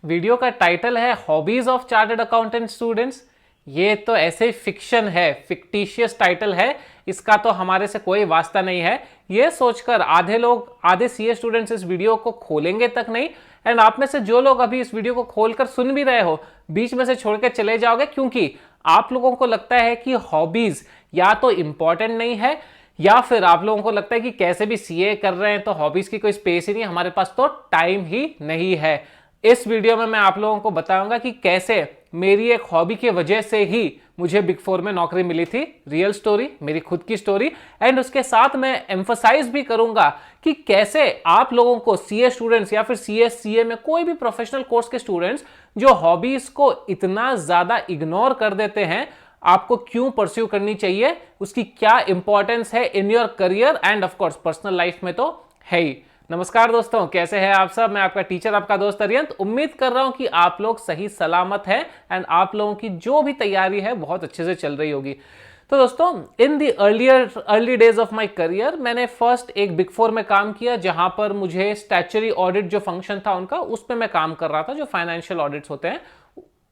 Video का title है hobbies of chartered accountant students. ये तो ऐसे फिक्शन है, फिक्टिशियस टाइटल है, इसका तो हमारे से कोई वास्ता नहीं है। ये सोचकर आधे सीए स्टूडेंट्स इस वीडियो को खोलेंगे तक नहीं, एंड आप में से जो लोग अभी इस वीडियो को खोलकर सुन भी रहे हो, बीच में से छोड़ के चले जाओगे, क्योंकि आप लोगों को लगता है कि हॉबीज या तो इंपॉर्टेंट नहीं है, या फिर आप लोगों को लगता है कि कैसे भी सीए कर रहे हैं तो हॉबीज की कोई स्पेस ही नहीं, हमारे पास तो टाइम ही नहीं है। इस वीडियो में मैं आप लोगों को बताऊंगा कि कैसे मेरी एक हॉबी की वजह से ही मुझे बिग फोर में नौकरी मिली थी। रियल स्टोरी, मेरी खुद की स्टोरी, एंड उसके साथ मैं एम्फसाइज भी करूंगा कि कैसे आप लोगों को सीए स्टूडेंट्स या फिर सीए में कोई भी प्रोफेशनल कोर्स के स्टूडेंट्स जो हॉबीज को इतना ज्यादा इग्नोर कर देते हैं, आपको क्यों परस्यू करनी चाहिए, उसकी क्या इंपॉर्टेंस है in your career end of course personal life में तो है ही। नमस्कार दोस्तों, कैसे हैं आप सब। मैं आपका टीचर, आपका दोस्त अरियंत। उम्मीद कर रहा हूं कि आप लोग सही सलामत हैं एंड आप लोगों की जो भी तैयारी है बहुत अच्छे से चल रही होगी। तो दोस्तों, in the early days of my career मैंने फर्स्ट एक बिग फोर में काम किया, जहां पर मुझे स्टैच्यूटरी ऑडिट जो फंक्शन था उनका, उस पर मैं काम कर रहा था, जो फाइनेंशियल ऑडिट्स होते हैं।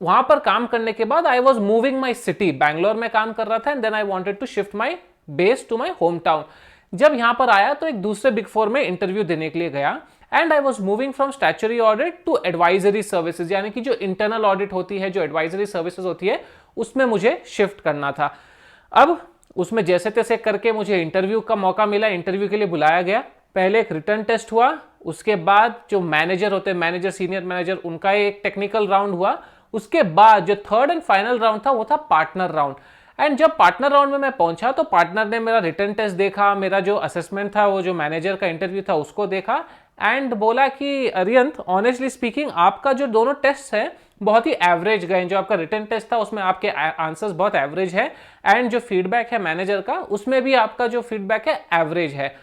वहां पर काम करने के बाद I was moving my city, Bangalore में काम कर रहा था, and then I wanted to shift my base to my hometown. जब यहां पर आया तो एक दूसरे बिग फोर में इंटरव्यू देने के लिए गया, and I was moving from statutory audit to advisory services, यानी कि जो इंटरनल ऑडिट होती है, जो एडवाइजरी सर्विसेज होती है, उसमें मुझे शिफ्ट करना था। अब उसमें जैसे तैसे करके मुझे इंटरव्यू का मौका मिला, इंटरव्यू के लिए बुलाया गया। पहले एक रिटर्न टेस्ट हुआ, उसके बाद जो मैनेजर होते हैं, मैनेजर, सीनियर मैनेजर, उनका एक टेक्निकल राउंड हुआ। उसके बाद जो थर्ड एंड फाइनल राउंड था वो था पार्टनर राउंड। एंड जब पार्टनर राउंड में मैं पहुंचा तो पार्टनर ने मेरा रिटर्न टेस्ट देखा, मेरा जो असेसमेंट था, वो जो मैनेजर का इंटरव्यू था उसको देखा, एंड बोला कि अरियंत, ऑनेस्टली स्पीकिंग आपका जो दोनों टेस्ट है बहुत ही एवरेज गए। जो आपका रिटर्न टेस्ट था उसमें आपके आंसर्स बहुत एवरेज है, एंड जो फीडबैक है मैनेजर का उसमें भी आपका जो फीडबैक है एवरेज है।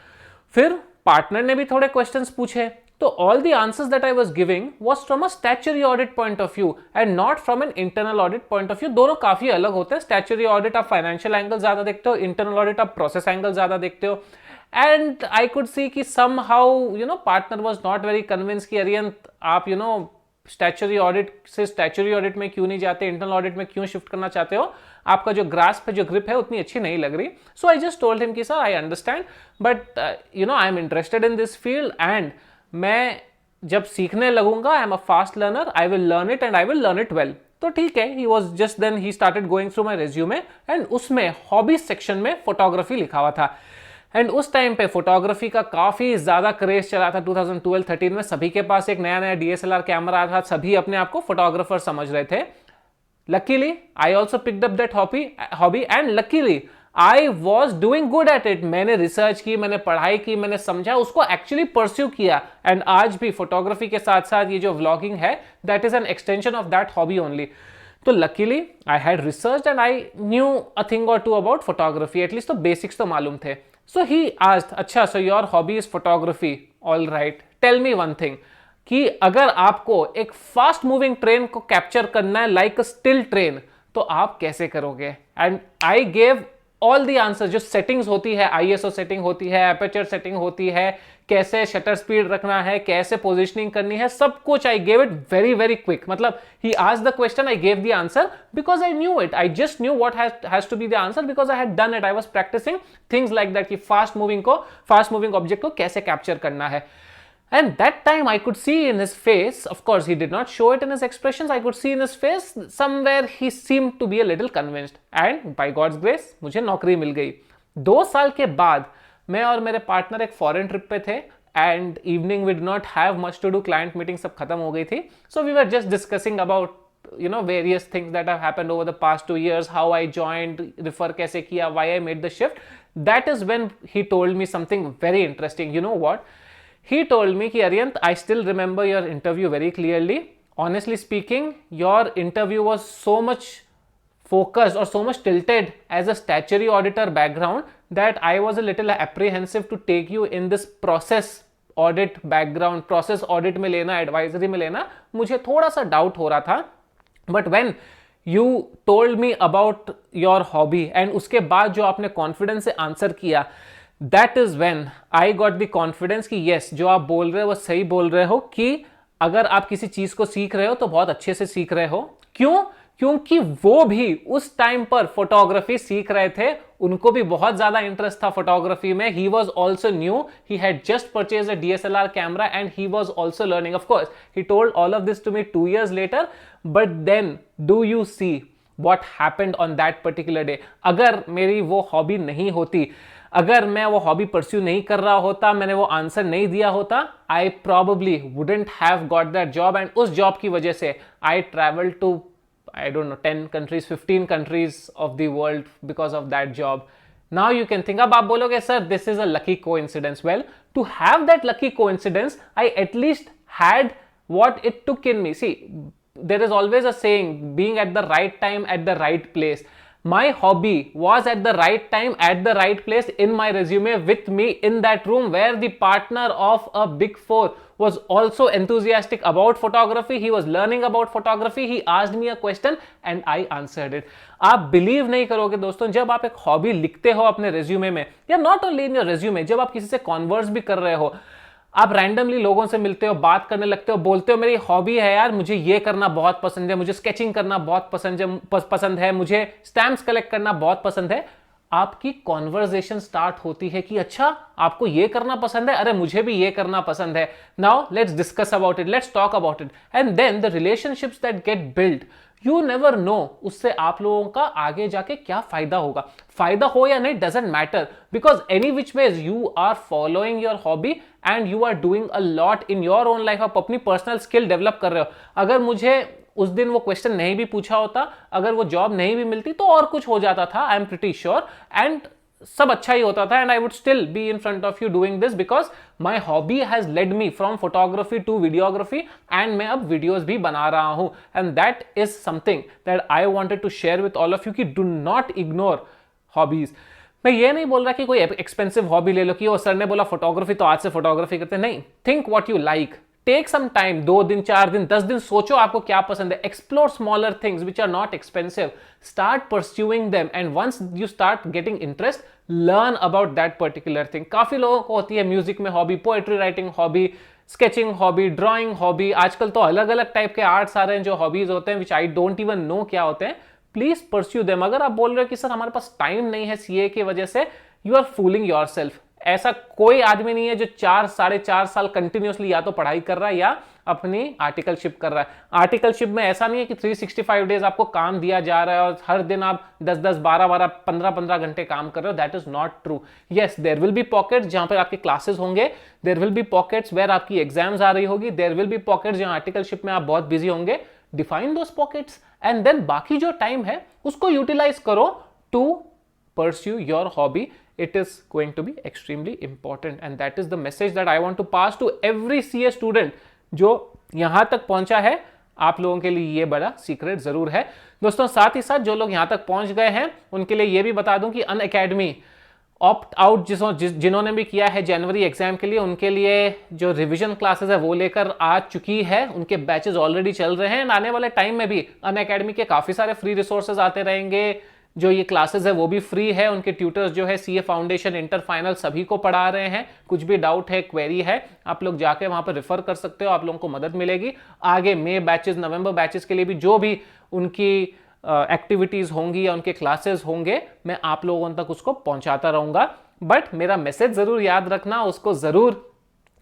फिर पार्टनर ने भी थोड़े क्वेश्चंस पूछे, तो all the answers that I was giving was from a statutory audit point of view and not from an internal audit point of view। दोनों काफी अलग होते हैं। स्टैच्यूटरी ऑडिट आप फाइनेंशियल एंगल ज्यादा देखते हो, इंटरनल ऑडिट आप प्रोसेस एंगल ज्यादा देखते हो। एंड आई कुड सी कि somehow partner was not very convince कि अरियंत आप स्टैच्यूटरी ऑडिट से स्टैच्यूटरी ऑडिट में क्यों नहीं जाते, इंटरनल ऑडिट में क्यों शिफ्ट करना चाहते हो, आपका जो ग्रास्प है, जो ग्रिप है, उतनी अच्छी नहीं लग रही। So I just told him कि sir I understand, but I am interested in this field, and मैं जब सीखने लगूंगा, I am a fast learner, I will learn it and I will learn it well. तो ठीक है, he was just then he started going through my resume, and उसमें hobbies section में photography लिखा हुआ था। एंड उस टाइम पे फोटोग्राफी का काफी ज्यादा क्रेज चला था। 2012-13 में सभी के पास एक नया नया डीएसएलआर कैमरा था, सभी अपने आप को फोटोग्राफर समझ रहे थे। Luckily I also picked up that hobby and luckily I was doing good at it. मैंने रिसर्च की, मैंने पढ़ाई की, मैंने समझा, उसको एक्चुअली परस्यू किया, एंड आज भी फोटोग्राफी के साथ साथ ये जो व्लॉगिंग है, that is an extension of that hobby only. तो luckily I had research and I knew a thing or two about photography, at least तो बेसिक्स तो मालूम थे। सो ही आस्क्ड, अच्छा so your hobby is photography, all right, tell me one thing, कि अगर आपको एक फास्ट मूविंग ट्रेन को कैप्चर करना है लाइक अ स्टिल ट्रेन, तो आप कैसे करोगे। And I gave all the answer. जो सेटिंग्स होती है, आईएसओ सेटिंग होती है, एपर्चर सेटिंग होती है, कैसे शटर स्पीड रखना है, कैसे पोजीशनिंग करनी है, सब कुछ I gave it very very quick. मतलब he asked the question, I gave the answer because I knew it, I just knew what has to be the answer because I had done it. I was practising things like that कि fast moving object को कैसे capture करना है। And that time I could see in his face, of course he did not show it in his expressions, I could see in his face somewhere he seemed to be a little convinced, and by God's grace मुझे नौकरी मिल गई। 2 साल के बाद मैं और मेरे partner एक फॉरेन ट्रिप पे थे, and evening we did not have much to do, client meeting सब खत्म हो गई थी। So we were just discussing about various things that have happened over the past 2 years, how I joined, refer कैसे किया, why I made the shift. That is when he told me something very interesting. You know what? He told me कि Aryant, I still remember your interview very clearly. Honestly speaking, your interview was so much focused or so much tilted as a statutory auditor background that I was a little apprehensive to take you in this process audit background. Process audit में लेना, advisory में लेना, मुझे थोड़ा सा doubt हो रहा था। But when you told me about your hobby and उसके बाद जो आपने confidence से answer किया, that is when I got the confidence कि yes, जो आप बोल रहे हो वो सही बोल रहे हो, कि अगर आप किसी चीज को सीख रहे हो तो बहुत अच्छे से सीख रहे हो। क्यों? क्योंकि वो भी उस टाइम पर फोटोग्राफी सीख रहे थे, उनको भी बहुत ज्यादा इंटरेस्ट था फोटोग्राफी में। He was also new, he had just purchase a DSLR camera and he was also learning. Of course he told all of this to me 2 years later, but then do you see what happened on that particular day? अगर मेरी वो hobby नहीं होती, अगर मैं वो hobby pursue नहीं कर रहा होता, मैंने वो आंसर नहीं दिया होता, आई probably wouldn't have got that job, and उस जॉब की वजह से I traveled to I don't know 10 countries, 15 countries of the world because of that job. Now you can think, अब आप बोलोगे sir this is a lucky coincidence. Well, to have that lucky coincidence, I at least had what it took in me. See, there is always a saying, being at the right time at the right place. My hobby was at the right time at the right place in my resume with me in that room where the partner of a Big Four was also enthusiastic about photography. He was learning about photography. He asked me a question and I answered it. आप believe नहीं करोगे दोस्तों, जब आप एक hobby लिखते हो अपने रेज्यूमे में, या not only in your resume, जब आप किसी से कॉन्वर्स भी कर रहे हो, आप रैंडमली लोगों से मिलते हो, बात करने लगते हो, बोलते हो मेरी हॉबी है यार, मुझे ये करना बहुत पसंद है, मुझे स्केचिंग करना बहुत पसंद है, मुझे स्टैम्प्स कलेक्ट करना बहुत पसंद है, आपकी कॉन्वर्सेशन स्टार्ट होती है कि अच्छा आपको ये करना पसंद है, अरे मुझे भी ये करना पसंद है, now let's discuss about it, let's talk about it, and then the relationships that get build, you never know उससे आप लोगों का आगे जाके क्या फायदा होगा। फायदा हो या नहीं doesn't matter, because any which ways you are following your hobby and you are doing a lot in your own life. आप अपनी पर्सनल स्किल डेवलप कर रहे हो। अगर मुझे उस दिन वो क्वेश्चन नहीं भी पूछा होता, अगर वो जॉब नहीं भी मिलती, तो और कुछ हो जाता था, I am pretty sure, and सब अच्छा ही होता था, and I would still be in front of you doing this, because my hobby has led me from photography to videography, and मैं अब वीडियोज भी बना रहा हूं, and that is something that I wanted to share with all of you कि do not ignore hobbies. मैं ये नहीं बोल रहा कि कोई एक्सपेंसिव हॉबी ले लो कि वो सर ने बोला फोटोग्राफी तो आज से फोटोग्राफी करते, नहीं। Think what you like, take some time, 2 दिन 4 दिन 10 दिन सोचो आपको क्या पसंद है, explore smaller things which are not expensive, start pursuing them, and once you start getting interest, learn about that particular thing. काफी लोगों को होती है म्यूजिक में hobby, poetry writing hobby, sketching hobby, drawing hobby, आजकल तो अलग अलग टाइप के आर्ट्स आ रहे हैं जो हॉबीज होते हैं विच आई डोंट इवन नो क्या होते हैं। Please pursue them. अगर आप बोल रहे हो कि सर हमारे पास टाइम नहीं है सीए की वजह से, यू आर फूलिंग योरसेल्फ। ऐसा कोई आदमी नहीं है जो 4-4.5 साल कंटिन्यूअसली या तो पढ़ाई कर रहा है या अपनी आर्टिकलशिप कर रहा है। आर्टिकलशिप में ऐसा नहीं है कि 365 डेज आपको काम दिया जा रहा है और हर दिन आप 10-10, 12-12, 15-15 घंटे काम कर रहे हो। That is not true. Yes, there will be pockets जहां पर आपके क्लासेस होंगे, there will be pockets where आपकी एग्जाम्स आ रही होगी, देयर विल बी पॉकेट्स जहां आर्टिकलशिप में आप बहुत बिजी होंगे। Define those pockets and then बाकी जो टाइम है उसको यूटिलाइज करो to pursue your hobby. It is going to be extremely important, and that is the message that I want to pass to every CA student जो यहां तक पहुंचा है। आप लोगों के लिए ये बड़ा सीक्रेट जरूर है दोस्तों। साथ ही साथ जो लोग यहां तक पहुंच गए हैं उनके लिए ये भी बता दूं कि अनअकैडमी ऑप्ट आउट जिन्होंने भी किया है जनवरी एग्जाम के लिए, उनके लिए जो रिवीजन क्लासेस है वो लेकर आ चुकी है, उनके बैचेस ऑलरेडी चल रहे हैं। आने वाले टाइम में भी अनअकैडमी के काफी सारे फ्री रिसोर्सेज आते रहेंगे। जो ये क्लासेस है वो भी फ्री है। उनके ट्यूटर्स जो है सीए फाउंडेशन, इंटर फाइनल सभी को पढ़ा रहे हैं। कुछ भी डाउट है, क्वेरी है, आप लोग जाके वहां पर रेफर कर सकते हो, आप लोगों को मदद मिलेगी। आगे मई बैचेस, नवंबर बैचेस के लिए भी जो भी उनकी एक्टिविटीज होंगी या उनके क्लासेस होंगे, मैं आप लोगों तक उसको पहुंचाता रहूंगा। बट मेरा मैसेज जरूर याद रखना, उसको जरूर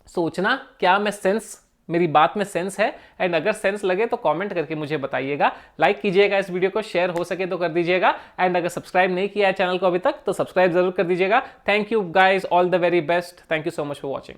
सोचना क्या मैं सेंस, मेरी बात में सेंस है, एंड अगर सेंस लगे तो कमेंट करके मुझे बताइएगा। लाइक कीजिएगा इस वीडियो को, शेयर हो सके तो कर दीजिएगा, एंड अगर सब्सक्राइब नहीं किया है चैनल को अभी तक तो सब्सक्राइब जरूर कर दीजिएगा। Thank you guys, all the very best, thank you so much for watching.